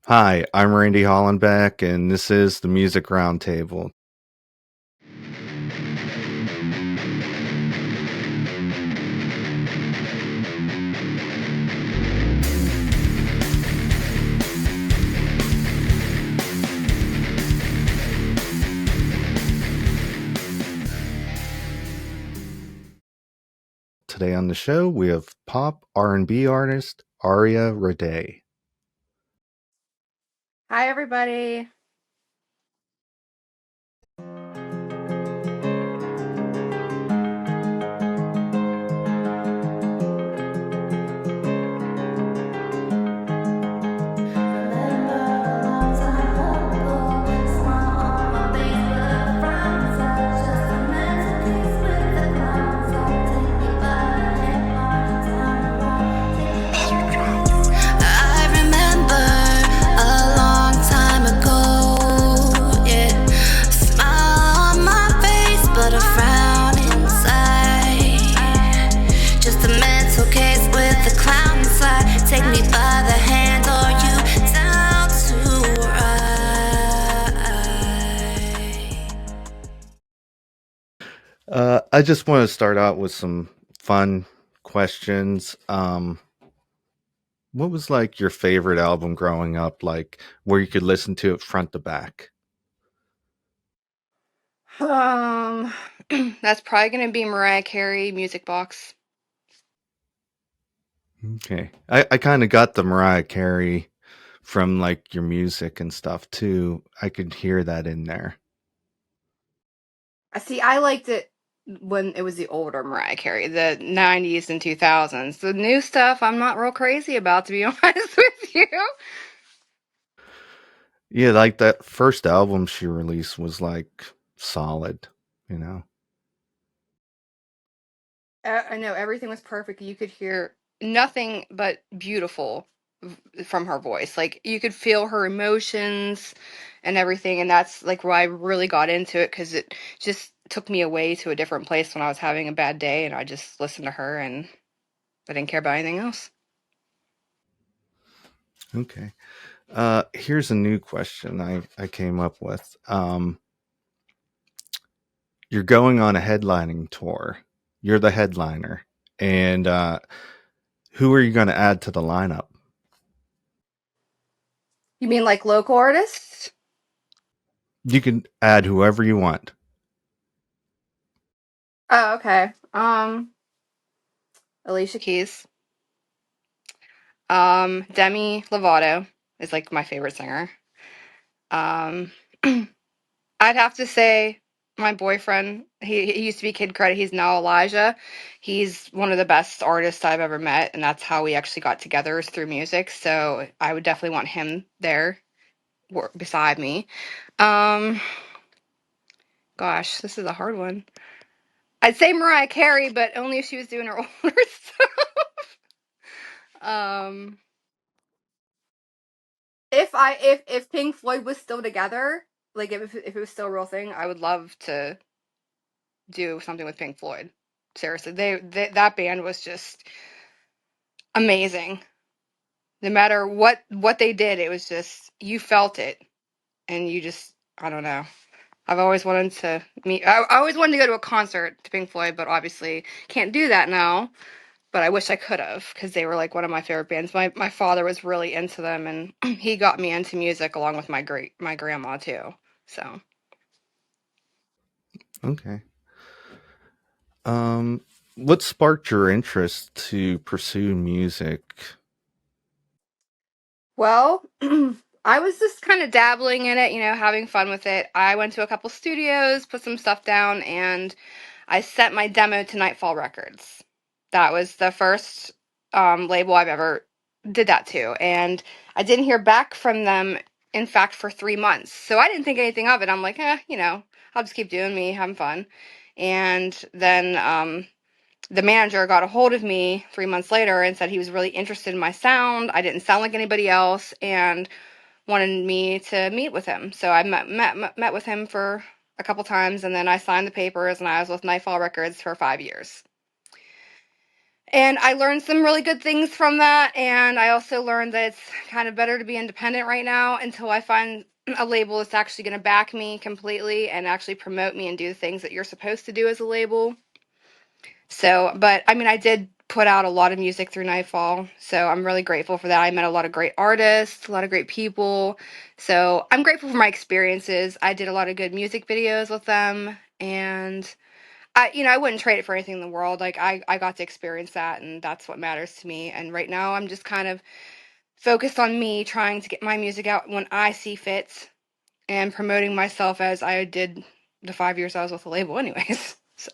Hi, I'm Randy Hollenbeck, and this is the Music Roundtable. Today on the show, we have pop R&B artist Aria Radae. Hi, everybody. I just want to start out with some fun questions. What was like your favorite album growing up, like where you could listen to it front to back? That's probably gonna be Mariah Carey Music Box. Okay. I kind of got the Mariah Carey from like your music and stuff too. I could hear that in there. See, I liked it when it was the older Mariah Carey, the 90s and 2000s. The new stuff I'm not real crazy about, to be honest with you. Yeah, like that first album she released was like solid, you know. I know everything was perfect. You could hear nothing but beautiful from her voice. Like you could feel her emotions and everything, and that's like where I really got into it because it just took me away to a different place when I was having a bad day, and I just listened to her and I didn't care about anything else. Okay. Here's a new question I came up with. You're going on a headlining tour. You're the headliner. And who are you going to add to the lineup? You mean like local artists? You can add whoever you want. Oh, okay. Alicia Keys. Demi Lovato is like my favorite singer. Um, I'd have to say my boyfriend. He used to be Kid Credit. He's now Elijah. He's one of the best artists I've ever met, and that's how we actually got together is through music. So I would definitely want him there beside me. Um, Gosh, this is a hard one. I'd say Mariah Carey, but only if she was doing her older stuff. Um, if Pink Floyd was still together, like if it was still a real thing, I would love to do something with Pink Floyd. Seriously, that band was just amazing. No matter what they did, it was just you felt it, and you just I don't know. I've always wanted to meet. I always wanted to go to a concert to Pink Floyd, but obviously can't do that now. But I wish I could have because they were like one of my favorite bands. My father was really into them, and he got me into music along with my grandma too. So Okay. Um, what sparked your interest to pursue music? well, I was just kind of dabbling in it, having fun with it. I went to a couple studios, put some stuff down, and I sent my demo to Nightfall Records. That was the first label I've ever did that to, and I didn't hear back from them. In fact, for 3 months, so I didn't think anything of it. I'm like, I'll just keep doing me, having fun. And then the manager got a hold of me 3 months later and said he was really interested in my sound. I didn't sound like anybody else, and wanted me to meet with him. So I met with him for a couple times, and then I signed the papers, and I was with Nightfall Records for 5 years. And I learned some really good things from that. And I also learned that it's kind of better to be independent right now until I find a label that's actually going to back me completely and actually promote me and do the things that you're supposed to do as a label. So, but I mean, I did put out a lot of music through Nightfall. So I'm really grateful for that. I met a lot of great artists, a lot of great people. So I'm grateful for my experiences. I did a lot of good music videos with them. And I wouldn't trade it for anything in the world. Like I got to experience that, and that's what matters to me. And right now, I'm just kind of focused on me trying to get my music out when I see fit, and promoting myself as I did the 5 years I was with the label, anyways. So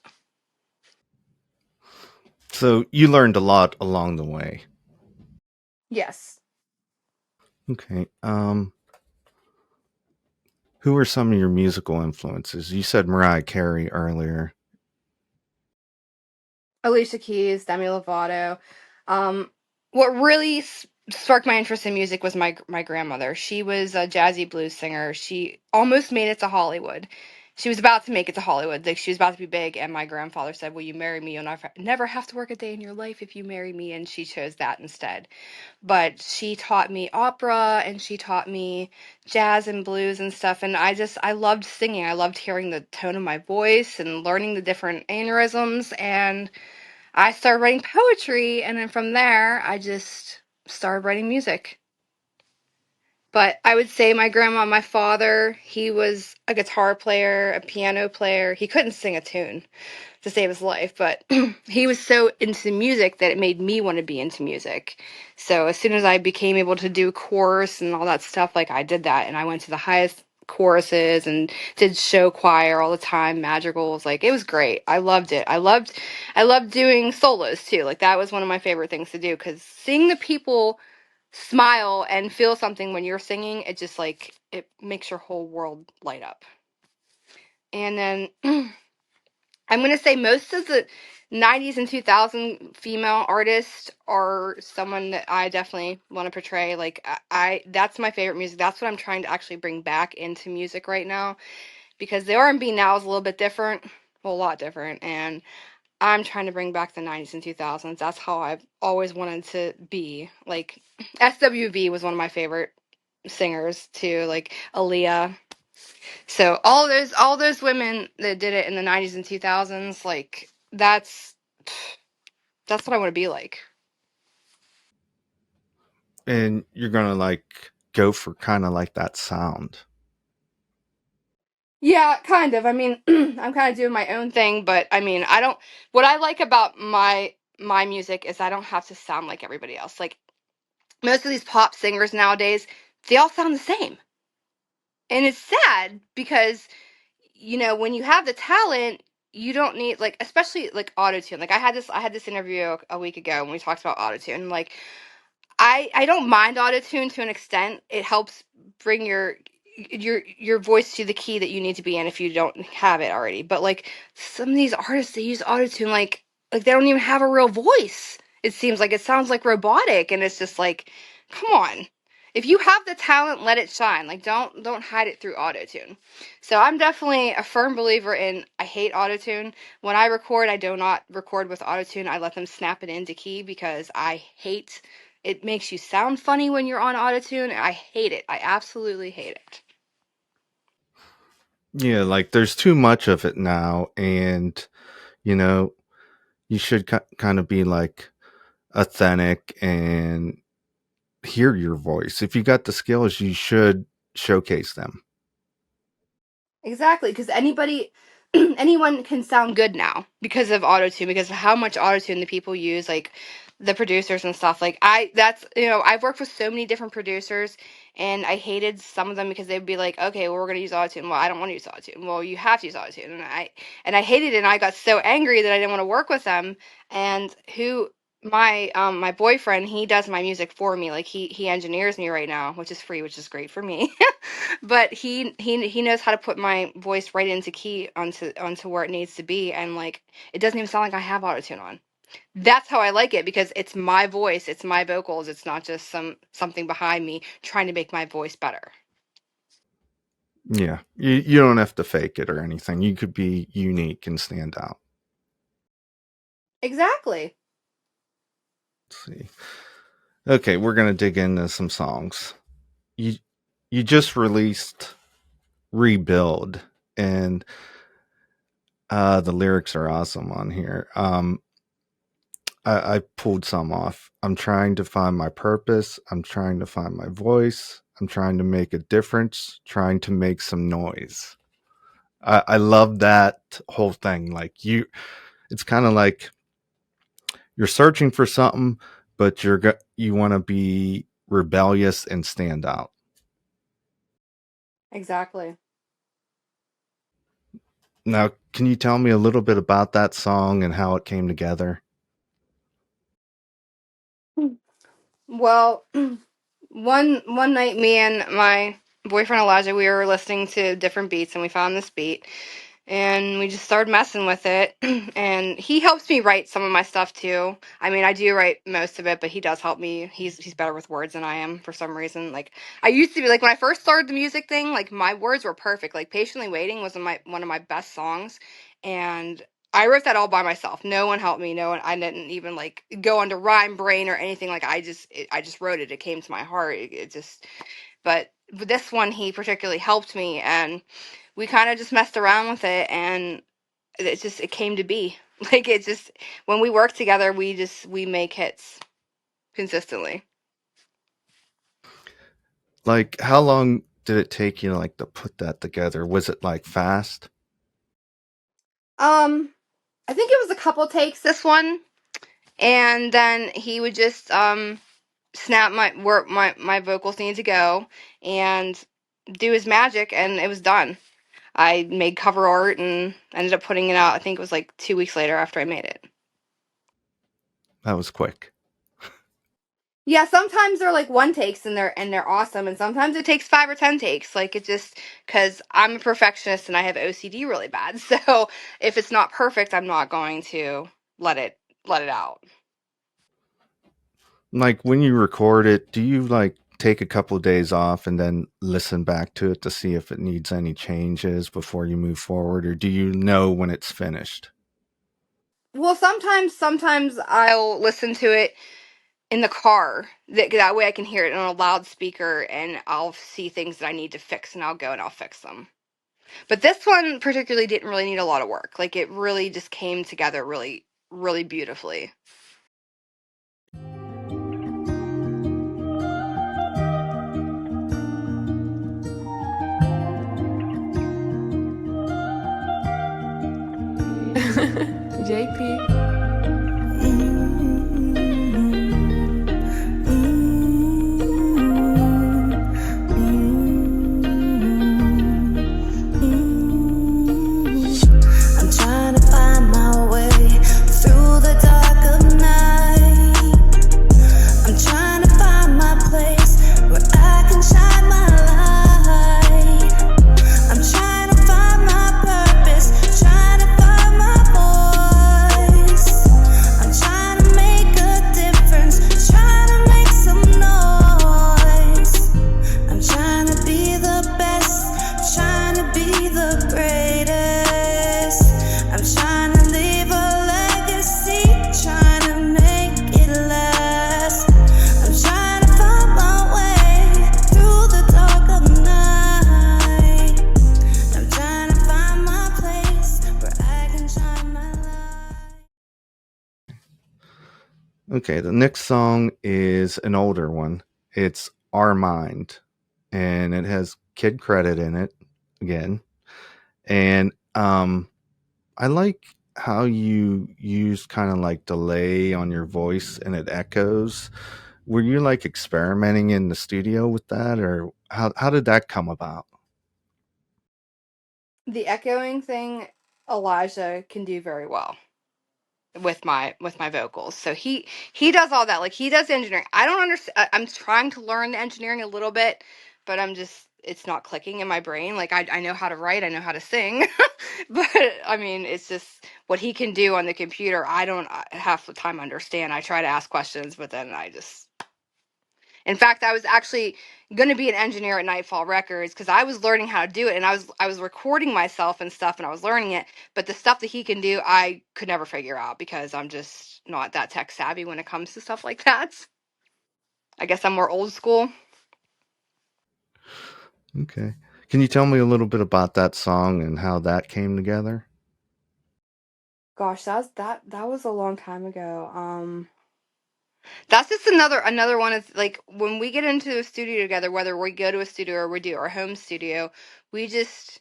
So you learned a lot along the way. yes. Okay. Who are some of your musical influences? You said Mariah Carey earlier. Alicia Keys, Demi Lovato. Um, what really sparked my interest in music was my grandmother. She was a jazzy blues singer. She almost made it to Hollywood. She was about to make it to Hollywood. Like she was about to be big, and my grandfather said, "Will you marry me? You'll never have to work a day in your life if you marry me." And she chose that instead. But she taught me opera and she taught me jazz and blues and stuff. And I loved singing. I loved hearing the tone of my voice and learning the different aneurysms. And I started writing poetry, and then from there, I just started writing music. But I would say my grandma, my father, he was a guitar player, a piano player. He couldn't sing a tune to save his life, but he was so into music that it made me want to be into music. So as soon as I became able to do chorus and all that stuff, like I did that, and I went to the highest choruses and did show choir all the time, madrigals. Like it was great. I loved it. I loved doing solos too. Like that was one of my favorite things to do, because seeing the people smile and feel something when you're singing, it just like it makes your whole world light up. And then I'm going to say most of the 90s and 2000 female artists are someone that I definitely want to portray. Like I that's my favorite music. That's what I'm trying to actually bring back into music right now, because the R&B now is a little bit different, well, a lot different, and I'm trying to bring back the 90s and 2000s. That's how I've always wanted to be. Like SWV was one of my favorite singers too, like Aaliyah. So all those women that did it in the 90s and 2000s, like that's what I want to be like. And you're going to like go for kind of like that sound. Yeah, kind of. I mean, I'm kind of doing my own thing, but I mean, I don't what I like about my music is I don't have to sound like everybody else. Like most of these pop singers nowadays, they all sound the same. And it's sad because when you have the talent, you don't need, like, especially like autotune. Like I had this interview a week ago when we talked about autotune. Like I don't mind autotune to an extent. It helps bring your voice to the key that you need to be in if you don't have it already. But like some of these artists, they use autotune like they don't even have a real voice. It seems like it sounds like robotic, and it's just like, come on. If you have the talent, let it shine. Like don't hide it through autotune. So I'm definitely a firm believer in I hate autotune. When I record, I do not record with autotune. I let them snap it into key because I hate it makes you sound funny when you're on autotune. I hate it. I absolutely hate it. Yeah, like there's too much of it now. And, you know, you should kind of be like authentic and hear your voice. If you got the skills, you should showcase them. Exactly, because anyone can sound good now because of autotune, because of how much autotune the people use, like the producers and stuff. Like I've worked with so many different producers, and I hated some of them because they'd be like, okay, well, we're gonna use autotune. Well, I don't want to use autotune. Well, you have to use autotune, and I hated it, and I got so angry that I didn't want to work with them. And who my boyfriend, he does my music for me. Like he engineers me right now, which is free, which is great for me. But he knows how to put my voice right into key onto where it needs to be, and like it doesn't even sound like I have autotune on. That's how I like it, because it's my voice, it's my vocals, it's not just something behind me trying to make my voice better. Yeah, you don't have to fake it or anything. You could be unique and stand out. Exactly. Let's see. Okay, we're gonna dig into some songs. You you just released Rebuild, and the lyrics are awesome on here. I pulled some off. I'm trying to find my purpose. I'm trying to find my voice. I'm trying to make a difference. Trying to make some noise. I love that whole thing. Like it's kind of like you're searching for something, but you want to be rebellious and stand out. Exactly. Now, can you tell me a little bit about that song and how it came together? Well, one night, me and my boyfriend Elijah, we were listening to different beats, and we found this beat, and we just started messing with it. And he helps me write some of my stuff too. I mean, I do write most of it, but he does help me. He's better with words than I am for some reason. Like, I used to be, like, when I first started the music thing, like, my words were perfect. Like, Patiently Waiting was one of my best songs, and I wrote that all by myself. No one helped me. No one. I didn't even, like, go onto Rhyme Brain or anything. Like, I just wrote it. It came to my heart. It just. But with this one, he particularly helped me, and we kind of just messed around with it, and it came to be. Like, it just, when we work together, we make hits consistently. Like, how long did it take you like to put that together? Was it like fast? I think it was a couple takes this one, and then he would just snap my vocals need to go, and do his magic, and it was done. I made cover art and ended up putting it out. I think it was like 2 weeks later after I made it. That was quick. Yeah, sometimes they're like one takes, and they're awesome, and sometimes it takes 5 or 10 takes. Like, it just, because I'm a perfectionist and I have OCD really bad. So if it's not perfect, I'm not going to let it let it out. Like, when you record it, do you like take a couple of days off and then listen back to it to see if it needs any changes before you move forward, or do you know when it's finished? Well, sometimes I'll listen to it in the car. That way I can hear it on a loudspeaker, and I'll see things that I need to fix, and I'll go and I'll fix them. But this one particularly didn't really need a lot of work. Like, it really just came together really, really beautifully. JP. Okay, the next song is an older one. It's Our Mind, and it has Kid Credit in it again. And I like how you use kind of like delay on your voice and it echoes. Were you like experimenting in the studio with that, or how did that come about? The echoing thing, Elijah can do very well with my vocals. So he does all that. Like, he does the engineering. I don't understand. I'm trying to learn the engineering a little bit, but it's not clicking in my brain. Like, I know how to write, I know how to sing, but I mean, it's just what he can do on the computer. I don't half the time understand. I try to ask questions, but then In fact, I was actually going to be an engineer at Nightfall Records because I was learning how to do it, and I was recording myself and stuff, and I was learning it. But the stuff that he can do, I could never figure out because I'm just not that tech savvy when it comes to stuff like that. I guess I'm more old school. Okay. Can you tell me a little bit about that song and how that came together? Gosh, that was a long time ago. That's just another one of like when we get into a studio together, whether we go to a studio or we do our home studio, we just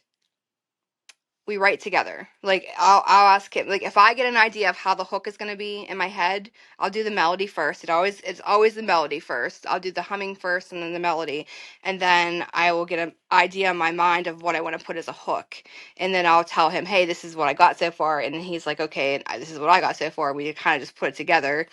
we write together. Like I'll ask him, like if I get an idea of how the hook is going to be in my head, I'll do the melody first. It's always the melody first. I'll do the humming first and then the melody, and then I will get an idea in my mind of what I want to put as a hook, and then I'll tell him, hey, this is what I got so far, and then he's like, okay, and this is what I got so far. We kind of just put it together.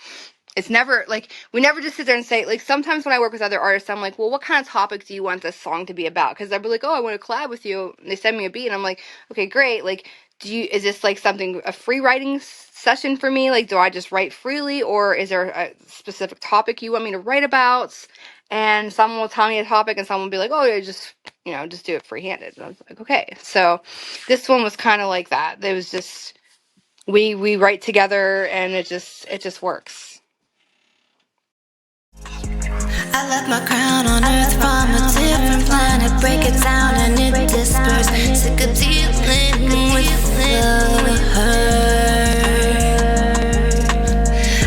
It's never like we never just sit there and say, like, sometimes when I work with other artists, I'm like, well, what kind of topic do you want this song to be about? Because they'll be like, oh, I want to collab with you, and they send me a beat, and I'm like, okay, great. Like, is this like something, a free writing session for me? Like, do I just write freely, or is there a specific topic you want me to write about? And someone will tell me a topic, and someone will be like, oh, yeah, just do it free-handed. And I was like, okay. So this one was kind of like that. It was just we write together, and it just works. I left my crown on earth from a different planet. Break it down and it disperses. Sick of dealing with the hurt.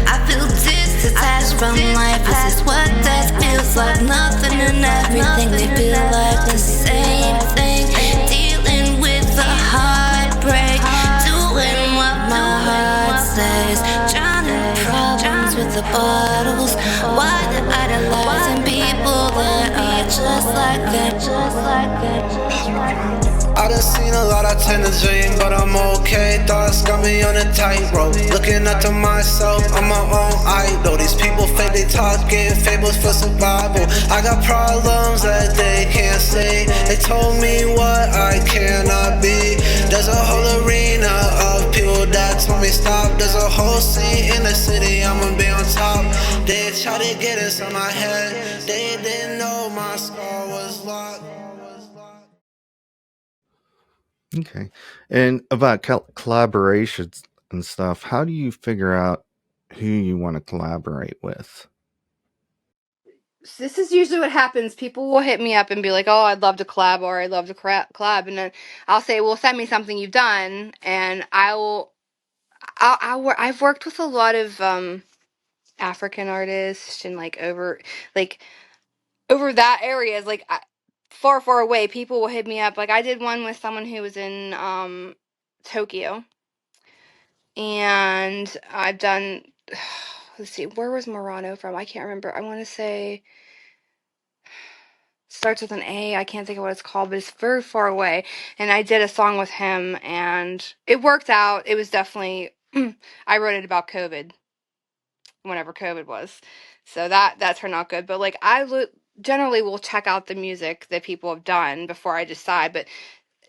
I feel detached from life. This is what death feels like. Nothing and everything, they feel like the same thing. Dealing with the heartbreak, doing what my heart says. Drowning problems with the bottles. Why the idolizing people that are just like that, just like that, just like that. I done seen a lot, I tend to dream, but I'm okay. Thoughts got me on a tightrope, looking up to myself, I'm my own idol. These people fake, they talking fables for survival. I got problems that they can't say. They told me what I cannot be. There's a whole arena of people that told me stop. There's a whole scene in the city, I'ma be on top. They try to get inside my head, they didn't know my scar was locked. Okay. And about collaborations and stuff, how do you figure out who you want to collaborate with? This is usually what happens. People will hit me up and be like, "Oh, I'd love to collab," or "I'd love to collab," and then I'll say, "Well, send me something you've done," and I've worked with a lot of African artists and like over that area is like far away. People will hit me up. Like I did one with someone who was in Tokyo, and I've done. Let's see, where was Murano from? I can't remember. I want to say starts with an A. I can't think of what it's called, but it's very far away. And I did a song with him, and it worked out. It was definitely. I wrote it about COVID, whenever COVID was, so that turned out good. But like generally will check out the music that people have done before I decide. But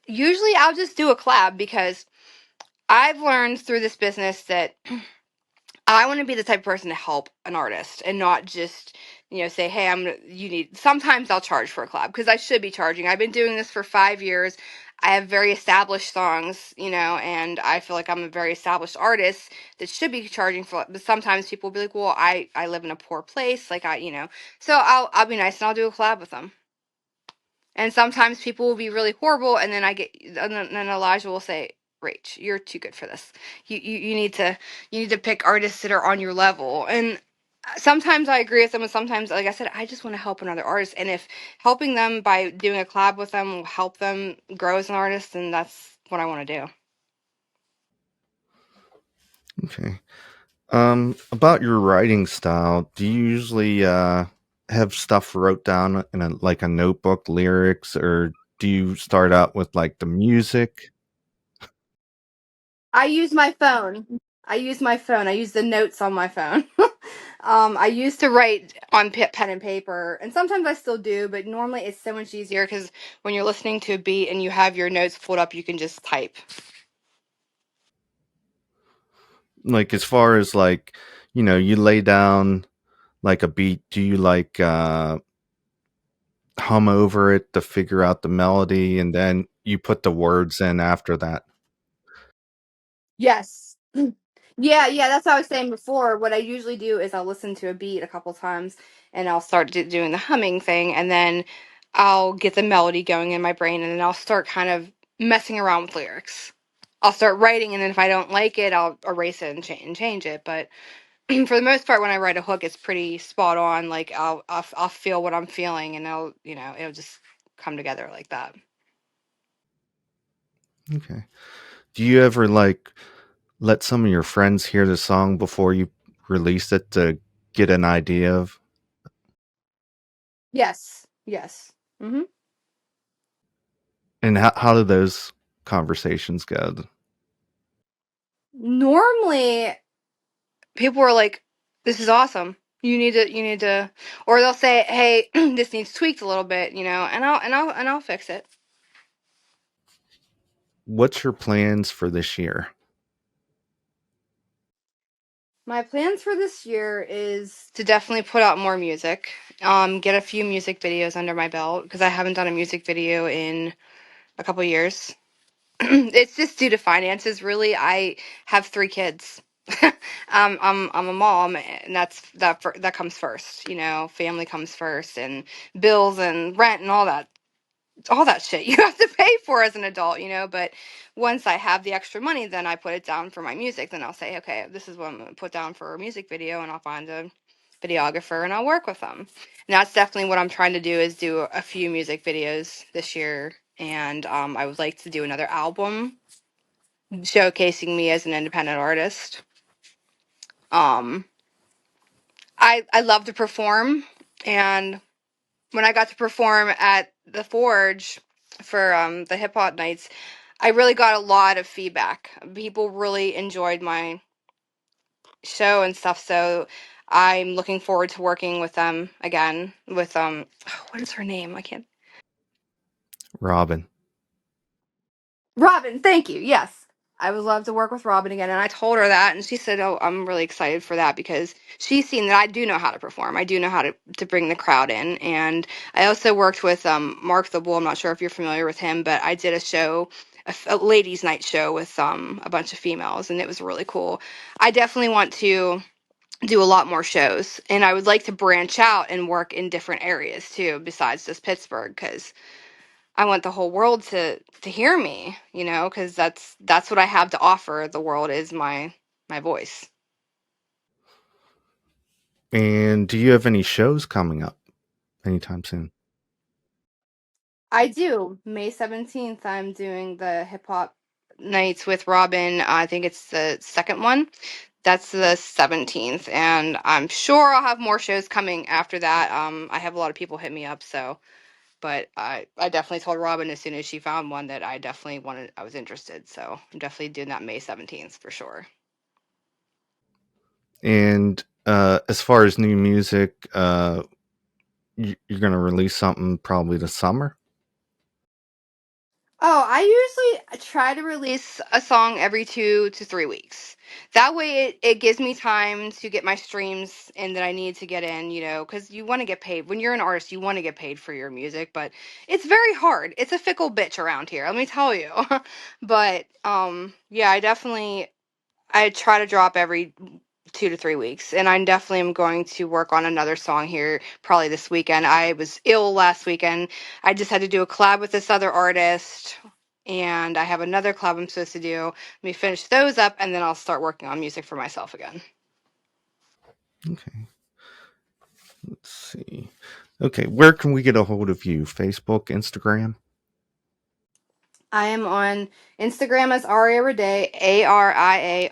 usually I'll just do a collab because I've learned through this business that I want to be the type of person to help an artist and not just, say, hey, you need, sometimes I'll charge for a collab because I should be charging. I've been doing this for 5 years. I have very established songs, and I feel like I'm a very established artist that should be charging for it. But sometimes people will be like, well, I live in a poor place. Like so I'll be nice and I'll do a collab with them. And sometimes people will be really horrible, and then then Elijah will say, Rach, you're too good for this. You need to pick artists that are on your level. And sometimes I agree with them, and sometimes, like I said, I just want to help another artist. And if helping them by doing a collab with them will help them grow as an artist, then that's what I want to do. Okay. About your writing style, do you usually have stuff wrote down in a notebook, lyrics, or do you start out with like the music? I use my phone. I use the notes on my phone. I used to write on pen and paper, and sometimes I still do, but normally it's so much easier because when you're listening to a beat and you have your notes pulled up, you can just type. Like as far as like, you lay down like a beat, do you like hum over it to figure out the melody and then you put the words in after that? Yes. Yeah, yeah, that's what I was saying before. What I usually do is I'll listen to a beat a couple times and I'll start doing the humming thing, and then I'll get the melody going in my brain, and then I'll start kind of messing around with lyrics. I'll start writing, and then if I don't like it, I'll erase it and, change it. But for the most part, when I write a hook, it's pretty spot on. Like I'll feel what I'm feeling, and it'll just come together like that. Okay. Do you ever like let some of your friends hear the song before you release it to get an idea of? Yes. Yes. Hmm. And how do those conversations go? Normally, people are like, "This is awesome. You need to," or they'll say, "Hey, this needs tweaked a little bit," and I'll fix it. What's your plans for this year? My plans for this year is to definitely put out more music, get a few music videos under my belt because I haven't done a music video in a couple years. It's just due to finances, really. I have 3 kids. I'm a mom, and that comes first. Family comes first, and bills and rent and all that shit you have to pay for as an adult. But once I have the extra money, then I put it down for my music. Then I'll say, okay, this is what I'm gonna put down for a music video, and I'll find a videographer and I'll work with them. And that's definitely what I'm trying to do, is do a few music videos this year. And I would like to do another album showcasing me as an independent artist. Um, I love to perform, and when I got to perform at the Forge for the hip hop nights, I really got a lot of feedback. People really enjoyed my show and stuff, so I'm looking forward to working with them again. With what is her name? I can't. Robin. Robin, thank you. Yes. I would love to work with Robin again. And I told her that, and she said, "Oh, I'm really excited for that because she's seen that I do know how to perform. I do know how to bring the crowd in." And I also worked with Mark the Bull. I'm not sure if you're familiar with him, but I did a show, a ladies' night show with a bunch of females, and it was really cool. I definitely want to do a lot more shows, and I would like to branch out and work in different areas too, besides just Pittsburgh, because I want the whole world to hear me, because that's what I have to offer the world, is my voice. And do you have any shows coming up anytime soon? I do. May 17th, I'm doing the hip hop nights with Robin. I think it's the second one. That's the 17th, and I'm sure I'll have more shows coming after that. I have a lot of people hit me up, so but I definitely told Robin as soon as she found one that I was interested. So I'm definitely doing that May 17th for sure. And as far as new music, you're going to release something probably this summer? Oh, I usually try to release a song every 2 to 3 weeks. That way it gives me time to get my streams in that I need to get in, because you want to get paid. When you're an artist, you want to get paid for your music, but it's very hard. It's a fickle bitch around here, let me tell you. But yeah, I try to drop every 2 to 3 weeks, and I definitely am going to work on another song here probably this weekend. I was ill last weekend. I just had to do a collab with this other artist, and I have another collab I'm supposed to do. Let me finish those up, and then I'll start working on music for myself again. Okay. Let's see. Okay, where can we get a hold of you? Facebook, Instagram? I am on Instagram as Aria Radae, AriaRadae.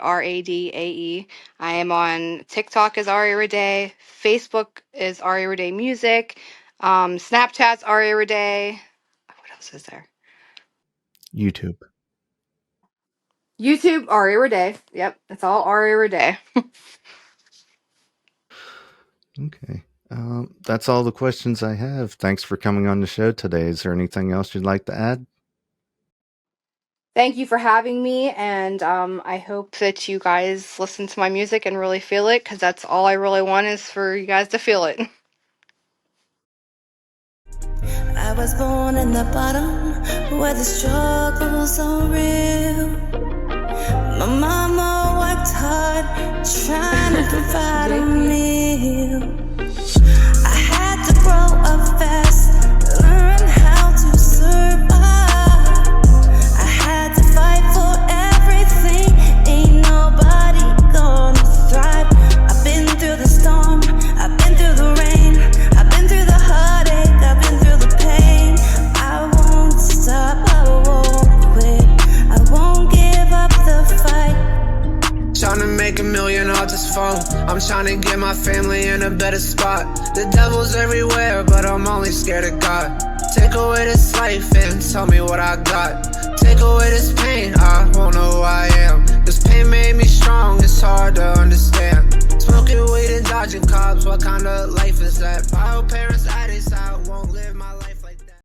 I am on TikTok as Aria Radae. Facebook is Aria Radae Music. Snapchat's Aria Radae. What else is there? YouTube. YouTube, Aria Radae. Yep, it's all Aria Radae. Okay. That's all the questions I have. Thanks for coming on the show today. Is there anything else you'd like to add? thank you for having me, and I hope that you guys listen to my music and really feel it, because that's all I really want is for you guys to feel it. I was born in the bottom, where the struggle's so real. My mama worked hard, trying to provide a meal. I had to grow up fast, learn how to survive. I had to fight for everything, ain't nobody gonna thrive. I've been through the storm, I've been through the rain, I've been through the heartache, I've been through the pain. I won't stop, I won't quit, I won't give up the fight. Tryna make $1 million off this phone. I'm tryna get my family in a better spot. The devil's everywhere, but I'm only scared of God. Take away this life and tell me what I got. Take away this pain, I won't know who I am. This pain made me strong, it's hard to understand. Smoking weed and dodging cops, what kind of life is that? My parents addicts, I won't live my life.